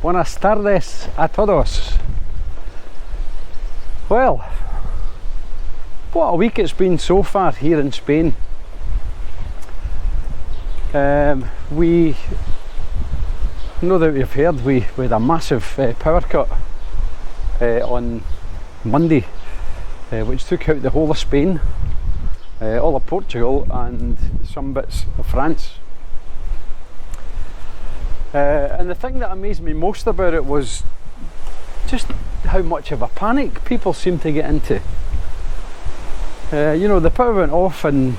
Buenas tardes a todos. Well, what a week it's been so far here in Spain. We know that we've heard we had a massive power cut on Monday, which took out the whole of Spain, all of Portugal and some bits of France. And the thing that amazed me most about it was just how much of a panic people seem to get into. You know, the power went off, and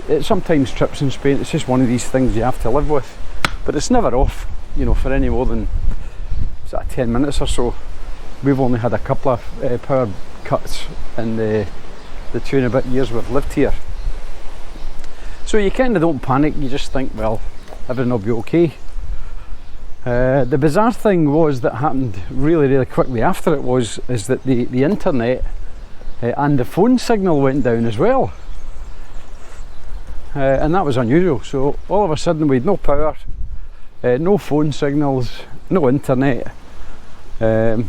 it sometimes trips in Spain. It's just one of these things you have to live with, but it's never off, you know, for any more than sort of 10 minutes or so. We've only had a couple of power cuts in the 2 and a bit years we've lived here. So you kind of don't panic, you just think, well, everything will be okay. The bizarre thing was that happened really quickly after it is that the internet and the phone signal went down as well. And that was unusual. So all of a sudden we had no power, no phone signals, no internet, and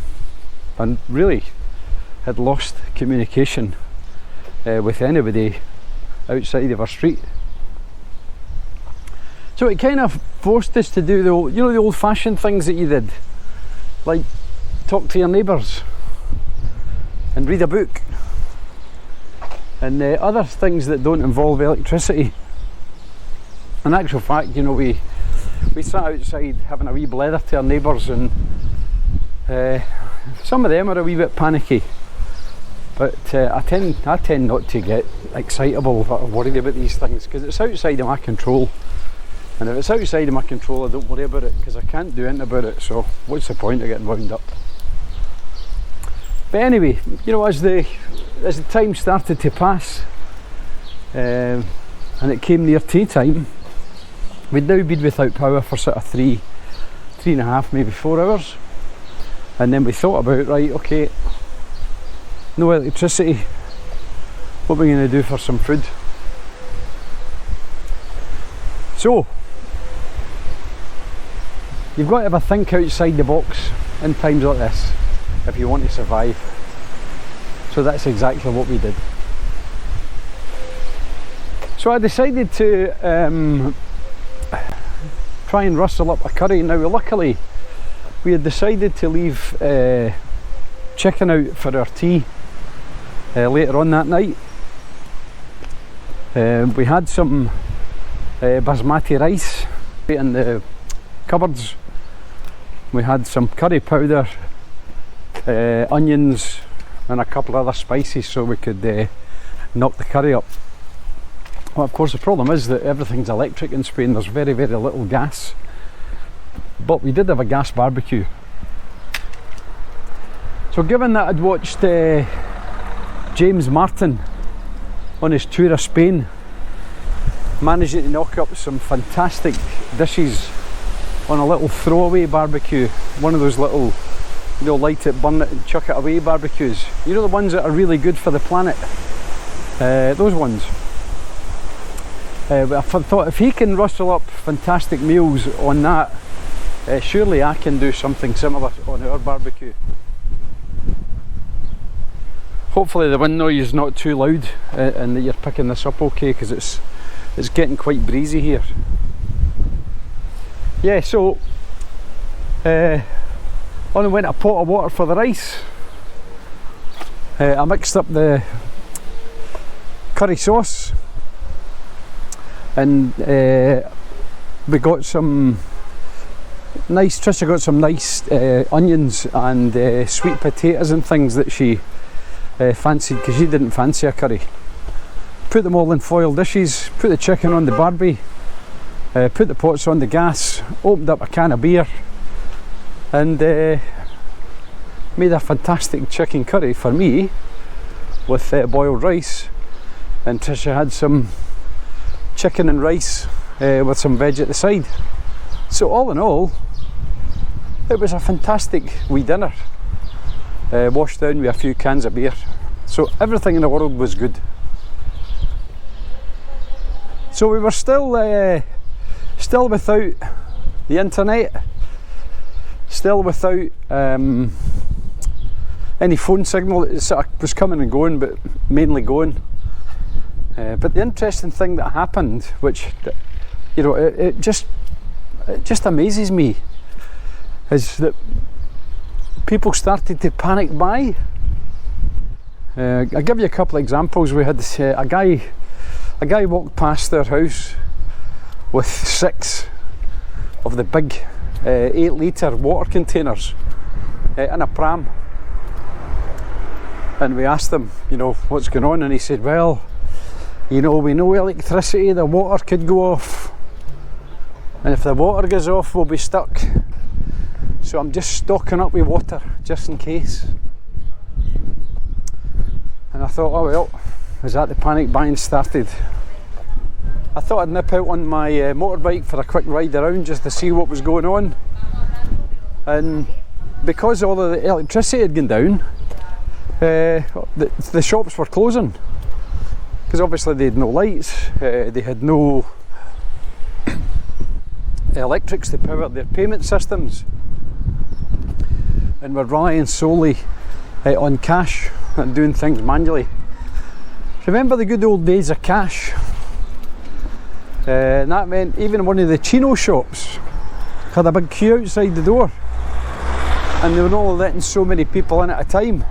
really had lost communication with anybody outside of our street. So it kind of forced us to do the old-fashioned things that you did, like talk to your neighbours and read a book, and other things that don't involve electricity. In actual fact, you know, we sat outside having a wee blether to our neighbours, and some of them are a wee bit panicky, but I tend not to get excitable or worried about these things, because it's outside of my control, and if it's outside of my control I don't worry about it, because I can't do anything about it, so what's the point of getting wound up? But anyway, you know, as the time started to pass, and it came near tea time, we'd now been without power for sort of three and a half, maybe 4 hours. And then we thought about, right, okay, no electricity, what are we going to do for some food? So, you've got to have a think outside the box in times like this if you want to survive. So that's exactly what we did. So I decided to try and rustle up a curry. Now luckily we had decided to leave chicken out for our tea later on that night. We had some basmati rice in the cupboards. We had some curry powder, onions and a couple of other spices so we could knock the curry up. Well, of course the problem is that everything's electric in Spain. There's very little gas, but we did have a gas barbecue. So given that I'd watched James Martin on his tour of Spain, managing to knock up some fantastic dishes on a little throwaway barbecue, one of those little, you know, light it, burn it and chuck it away barbecues, you know, the ones that are really good for the planet, those ones. But I thought, if he can rustle up fantastic meals on that, surely I can do something similar on our barbecue. Hopefully the wind noise is not too loud and that you're picking this up okay, because it's getting quite breezy here. Yeah, so on and went a pot of water for the rice. I mixed up the curry sauce, and we got some nice, Trisha got some nice onions and sweet potatoes and things that she fancied, because she didn't fancy a curry. Put them all in foil dishes, put the chicken on the barbie, put the pots on the gas, opened up a can of beer, and made a fantastic chicken curry for me with boiled rice, and Trisha had some chicken and rice with some veg at the side. So all in all, it was a fantastic wee dinner, washed down with a few cans of beer. So everything in the world was good. So we were still without the internet, still without any phone signal. It sort of was coming and going, but mainly going. But the interesting thing that happened, which, you know, it just amazes me, is that people started to panic buy. I'll give you a couple of examples. We had a guy walked past their house with 6 of the big 8-litre water containers in a pram, and we asked him, you know, what's going on, and he said, well, you know, we know electricity, the water could go off, and if the water goes off we'll be stuck, so I'm just stocking up with water just in case. And I thought, oh well, as that the panic buying started. I thought I'd nip out on my motorbike for a quick ride around just to see what was going on, and because all of the electricity had gone down, the shops were closing, because obviously they had no lights, they had no electrics to power their payment systems, and were relying solely on cash and doing things manually. Remember the good old days of cash? And that meant even one of the Chino shops had a big queue outside the door, and they were only letting so many people in at a time.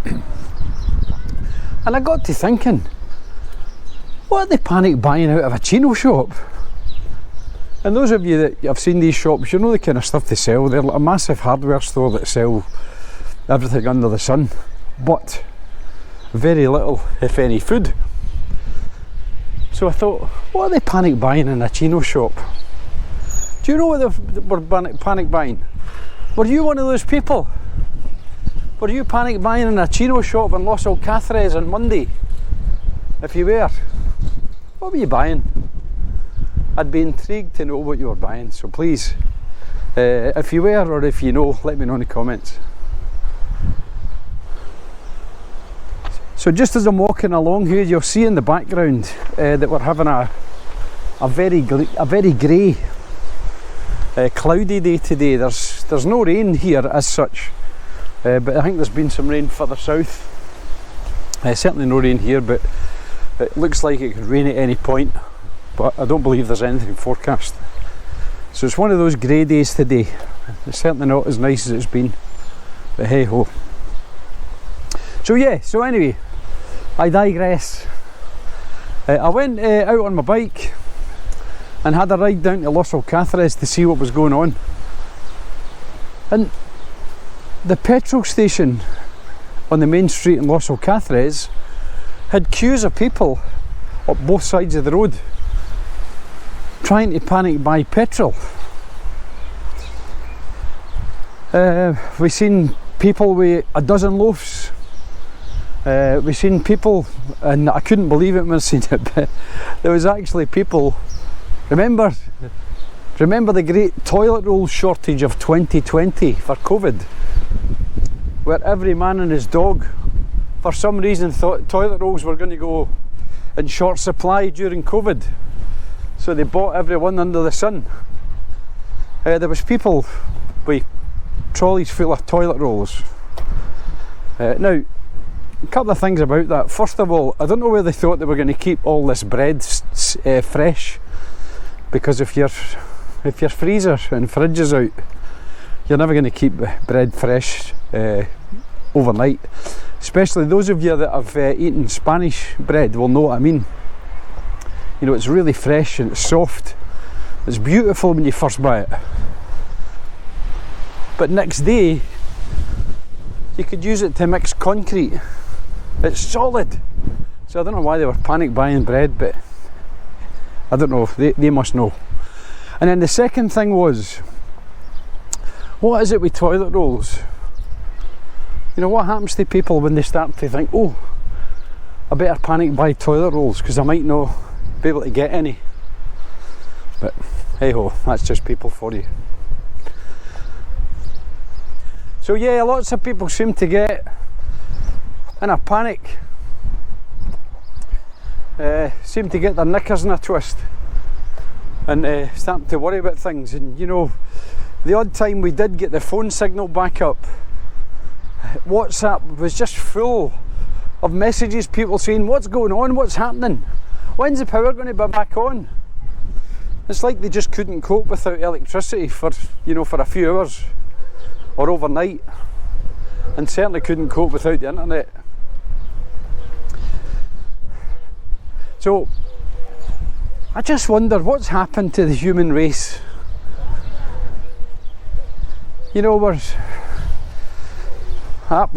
And I got to thinking, what are they panic buying out of a Chino shop? And those of you that have seen these shops, you know the kind of stuff they sell. They're like a massive hardware store that sell everything under the sun, but very little, if any, food. So I thought, what are they panic buying in a Chino shop? Do you know what they were panic buying? Were you one of those people? Were you panic buying in a Chino shop in Los Alcázares on Monday? If you were, what were you buying? I'd be intrigued to know what you were buying, so please, if you were or if you know, let me know in the comments. So just as I'm walking along here, you'll see in the background that we're having a very grey, cloudy day today. There's no rain here as such, but I think there's been some rain further south. Certainly no rain here, but it looks like it could rain at any point, but I don't believe there's anything forecast. So it's one of those grey days today. It's certainly not as nice as it's been, but hey ho. So yeah, so anyway, I digress. I went out on my bike and had a ride down to Los Alcázares to see what was going on. And the petrol station on the main street in Los Alcázares had queues of people up both sides of the road trying to panic buy petrol. We've seen people with a dozen loaves. We've seen people, and I couldn't believe it when I seen it, but there was actually people. Remember the great toilet roll shortage of 2020 for COVID, where every man and his dog for some reason thought toilet rolls were going to go in short supply during COVID, so they bought everyone under the sun. There was people with trolleys full of toilet rolls. Now, a couple of things about that. First of all, I don't know where they thought they were going to keep all this bread fresh, because if your freezer and fridge is out, you're never going to keep bread fresh overnight. Especially those of you that have eaten Spanish bread will know what I mean. You know, it's really fresh and it's soft. It's beautiful when you first buy it, but next day you could use it to mix concrete. It's solid. So I don't know why they were panic buying bread, but I don't know, they must know. And then the second thing was, what is it with toilet rolls? You know, what happens to people when they start to think, oh, I better panic buy toilet rolls because I might not be able to get any. But hey ho, that's just people for you. So yeah, lots of people seem to get in a panic, seem to get their knickers in a twist and start to worry about things. And you know, the odd time we did get the phone signal back up, WhatsApp was just full of messages, people saying, what's going on, what's happening, when's the power going to be back on? It's like they just couldn't cope without electricity for, you know, for a few hours or overnight, and certainly couldn't cope without the internet. So I just wonder what's happened to the human race. You know, well,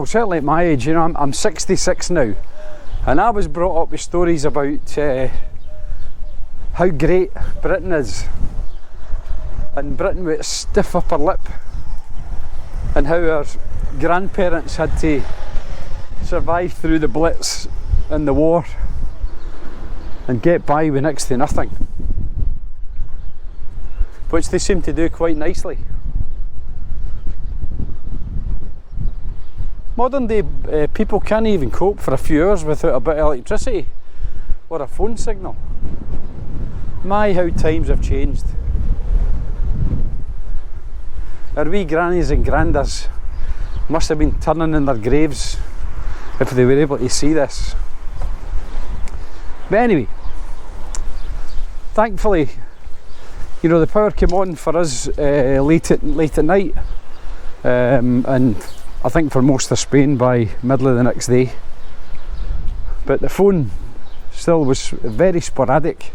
certainly at my age, you know, I'm 66 now, and I was brought up with stories about how great Britain is, and Britain with its stiff upper lip, and how our grandparents had to survive through the Blitz and the war and get by with next to nothing, which they seem to do quite nicely. Modern day people can't even cope for a few hours without a bit of electricity or a phone signal. My, how times have changed. Our wee grannies and grandas must have been turning in their graves if they were able to see this. But anyway, thankfully, you know, the power came on for us late at night, and I think for most of Spain by middle of the next day. But the phone still was very sporadic,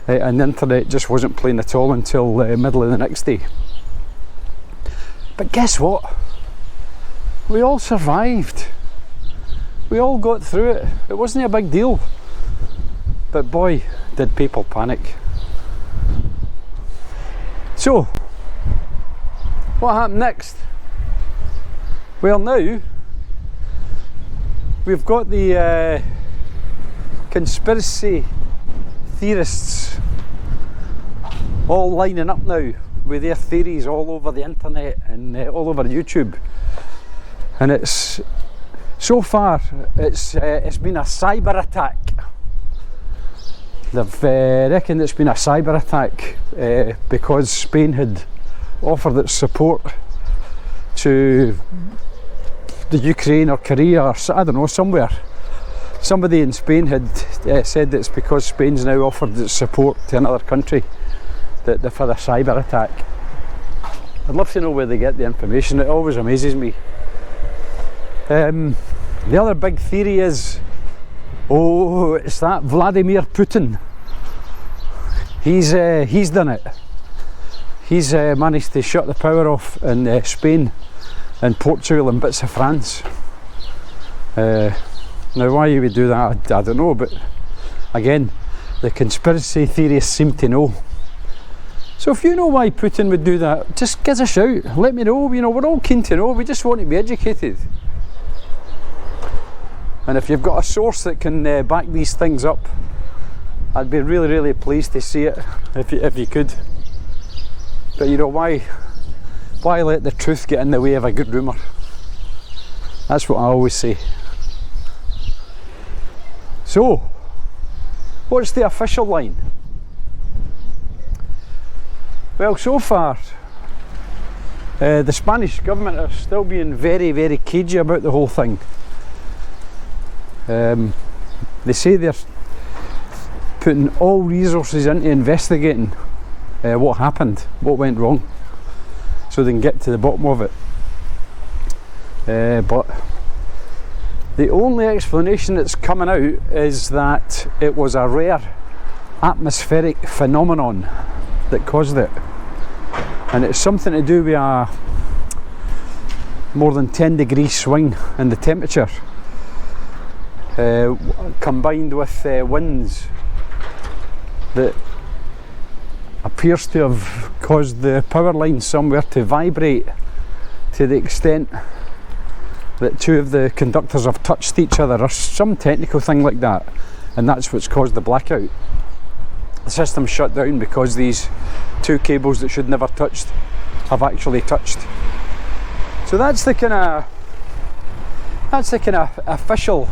and the internet just wasn't playing at all until middle of the next day. But guess what? We all survived. We all got through it. It wasn't a big deal. But boy, did people panic. So, what happened next? Well, now we've got the conspiracy theorists all lining up now with their theories all over the internet and all over YouTube, and it's so far it's been a cyber attack. They've reckoned it's been a cyber attack because Spain had offered its support to the Ukraine or Korea, or I don't know, somewhere. Somebody in Spain had said that it's because Spain's now offered its support to another country that they've had a cyber attack. I'd love to know where they get the information. It always amazes me. The other big theory is, oh, it's that Vladimir Putin. He's done it. He's managed to shut the power off in Spain and Portugal and bits of France. Now why he would do that, I don't know, but again, the conspiracy theorists seem to know. So if you know why Putin would do that, just give us a shout, let me know. You know, we're all keen to know, we just want to be educated. And if you've got a source that can back these things up, I'd be really, really pleased to see it, if you could. But you know, why let the truth get in the way of a good rumour? That's what I always say. So, what's the official line? Well, so far, the Spanish government are still being very, very cagey about the whole thing. They say they're putting all resources into investigating what happened, what went wrong, so they can get to the bottom of it. But the only explanation that's coming out is that it was a rare atmospheric phenomenon that caused it, and it's something to do with a more than 10-degree swing in the temperature, combined with winds that appears to have caused the power line somewhere to vibrate to the extent that two of the conductors have touched each other, or some technical thing like that, and that's what's caused the blackout. The system shut down because these two cables that should never touched have actually touched. So that's the kind of official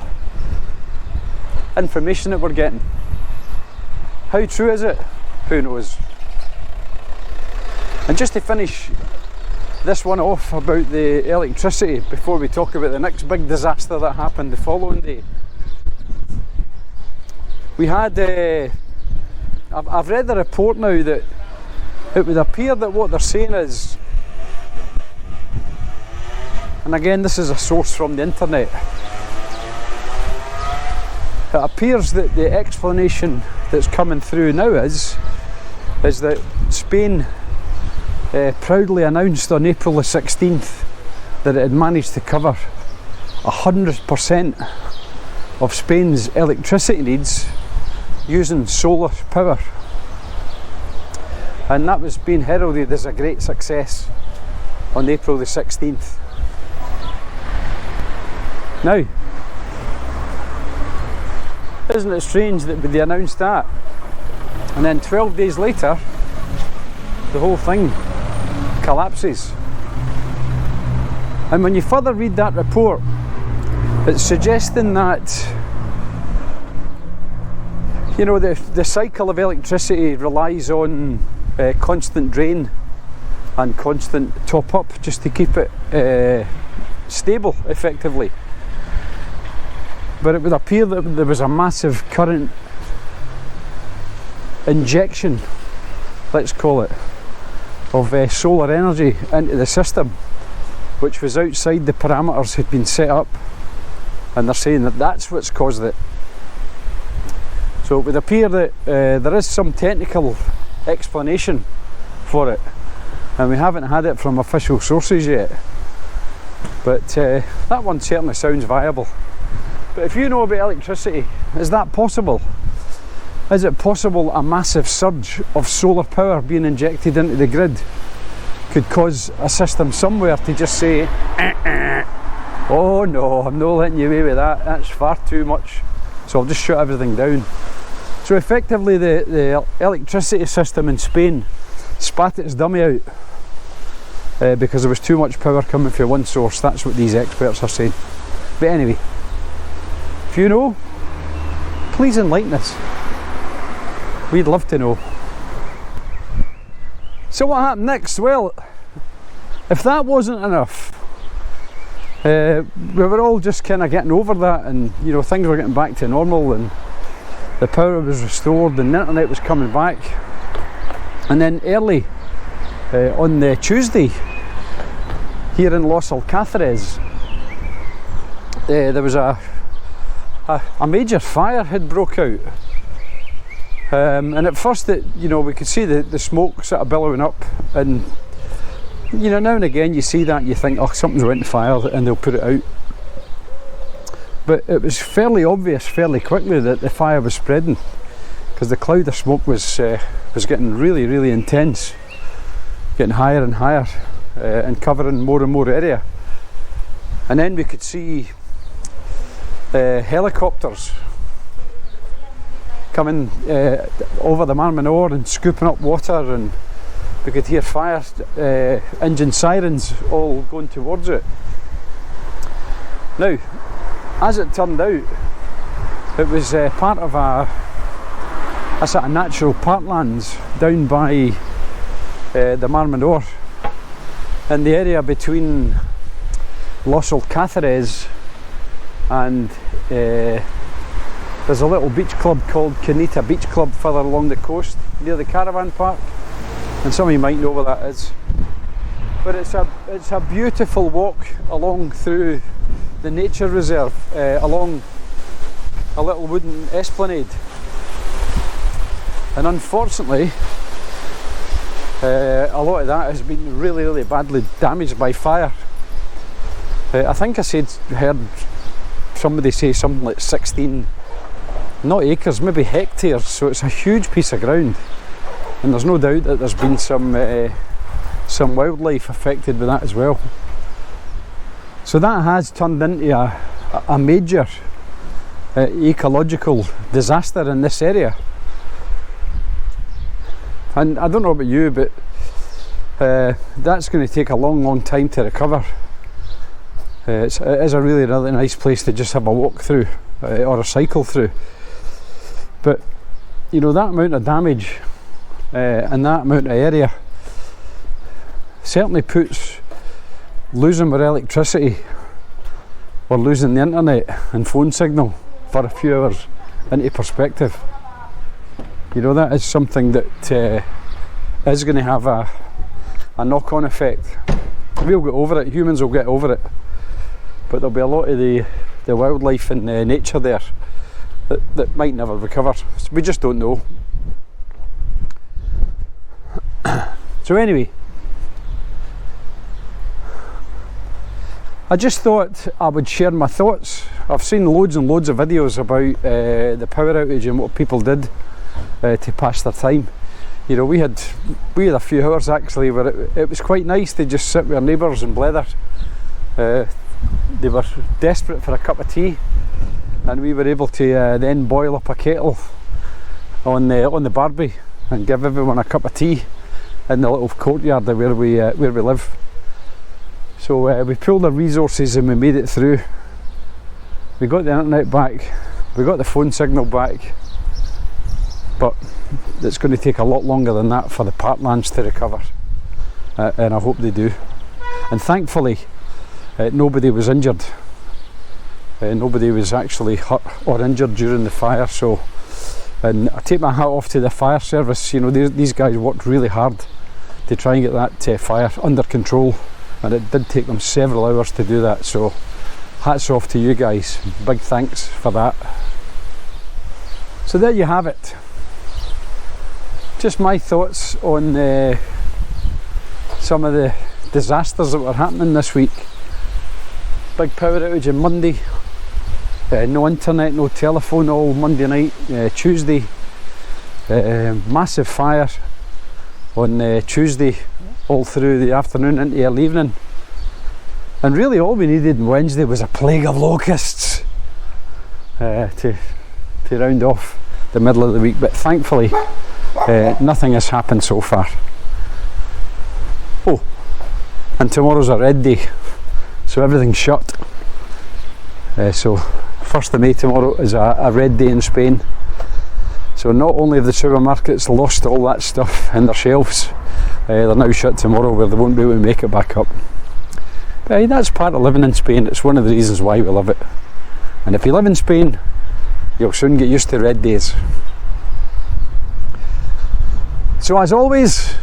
information that we're getting. How true is it? Who knows? And just to finish, this one off about the electricity before we talk about the next big disaster that happened the following day. We had, I've read the report now that it would appear that what they're saying is, and again this is a source from the internet, it appears that the explanation that's coming through now is that Spain proudly announced on April the 16th that it had managed to cover 100% of Spain's electricity needs using solar power, and that was being heralded as a great success on April the 16th. Now, isn't it strange that they announced that and then 12 days later the whole thing collapses? And when you further read that report, it's suggesting that, you know, the cycle of electricity relies on constant drain and constant top up just to keep it stable effectively. But it would appear that there was a massive current injection, let's call it, of solar energy into the system, which was outside the parameters had been set up, and they're saying that that's what's caused it. So it would appear that there is some technical explanation for it, and we haven't had it from official sources yet, but that one certainly sounds viable. But if you know about electricity, is that possible? Is it possible a massive surge of solar power being injected into the grid could cause a system somewhere to just say, oh no, I'm not letting you away with that, that's far too much, so I'll just shut everything down. So effectively the electricity system in Spain spat its dummy out because there was too much power coming from one source. That's what these experts are saying. But anyway, if you know, please enlighten us. We'd love to know. So what happened next? Well, if that wasn't enough, we were all just kind of getting over that, and you know, things were getting back to normal, and the power was restored, and the internet was coming back. And then early on the Tuesday, here in Los Alcázares, there was a major fire had broke out, and at first we could see the smoke sort of billowing up, and you know, now and again you see that and you think, oh, something's went on fire, and they'll put it out. But it was fairly obvious fairly quickly that the fire was spreading, because the cloud of smoke was getting really, really intense, getting higher and higher, and covering more and more area. And then we could see helicopters coming over the Mar Menor and scooping up water, and we could hear fire engine sirens all going towards it. Now, as it turned out, it was part of a sort of natural parklands down by the Mar Menor, in the area between Los Alcázares and there's a little beach club called Canita Beach Club further along the coast near the caravan park, and some of you might know where that is. But it's a beautiful walk along through the nature reserve, along a little wooden esplanade, and unfortunately a lot of that has been really, really badly damaged by fire. I think I heard somebody say something like 16, not acres, maybe hectares, so it's a huge piece of ground, and there's no doubt that there's been some wildlife affected with that as well. So that has turned into a major ecological disaster in this area. And I don't know about you, but that's going to take a long, long time to recover. It is a really, really nice place to just have a walk through or a cycle through. But you know, that amount of damage and that amount of area certainly puts losing our electricity or losing the internet and phone signal for a few hours into perspective. You know, that is something that is going to have a knock-on effect. We'll get over it, humans will get over it, but there'll be a lot of the wildlife and nature there that might never recover. So we just don't know. So anyway, I just thought I would share my thoughts. I've seen loads and loads of videos about the power outage and what people did to pass their time. You know, we had a few hours actually where it was quite nice to just sit with our neighbours and blether. They were desperate for a cup of tea, and we were able to then boil up a kettle on the barbie and give everyone a cup of tea in the little courtyard where we live. So we pulled our resources and we made it through. We got the internet back, we got the phone signal back, but it's going to take a lot longer than that for the parklands to recover, and I hope they do. And thankfully nobody was injured. Nobody was actually hurt or injured during the fire, so, and I take my hat off to the fire service. You know, these guys worked really hard to try and get that fire under control, and it did take them several hours to do that, so hats off to you guys, big thanks for that. So there you have it, just my thoughts on some of the disasters that were happening this week. Big power outage on Monday, no internet, no telephone all Monday night. Tuesday, massive fire on Tuesday all through the afternoon into early evening, and really all we needed on Wednesday was a plague of locusts to round off the middle of the week, but thankfully nothing has happened so far. Oh, and tomorrow's a red day, so everything's shut. So 1st of May tomorrow is a red day in Spain. So not only have the supermarkets lost all that stuff in their shelves, they're now shut tomorrow, where they won't be able to make it back up. But that's part of living in Spain. It's one of the reasons why we love it. And if you live in Spain, you'll soon get used to red days. So as always,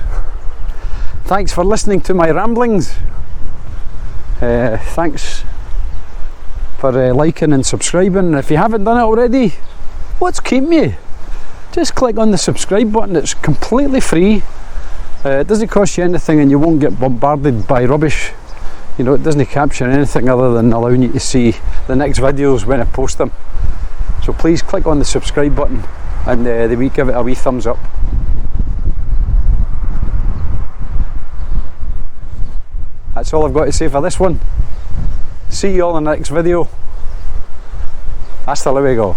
thanks for listening to my ramblings. Thanks for liking and subscribing. And if you haven't done it already, what's keeping you? Just click on the subscribe button. It's completely free. It doesn't cost you anything, and you won't get bombarded by rubbish. You know, it doesn't capture anything other than allowing you to see the next videos when I post them. So please click on the subscribe button and give it a wee thumbs up. That's all I've got to say for this one. See you all in the next video. Hasta luego.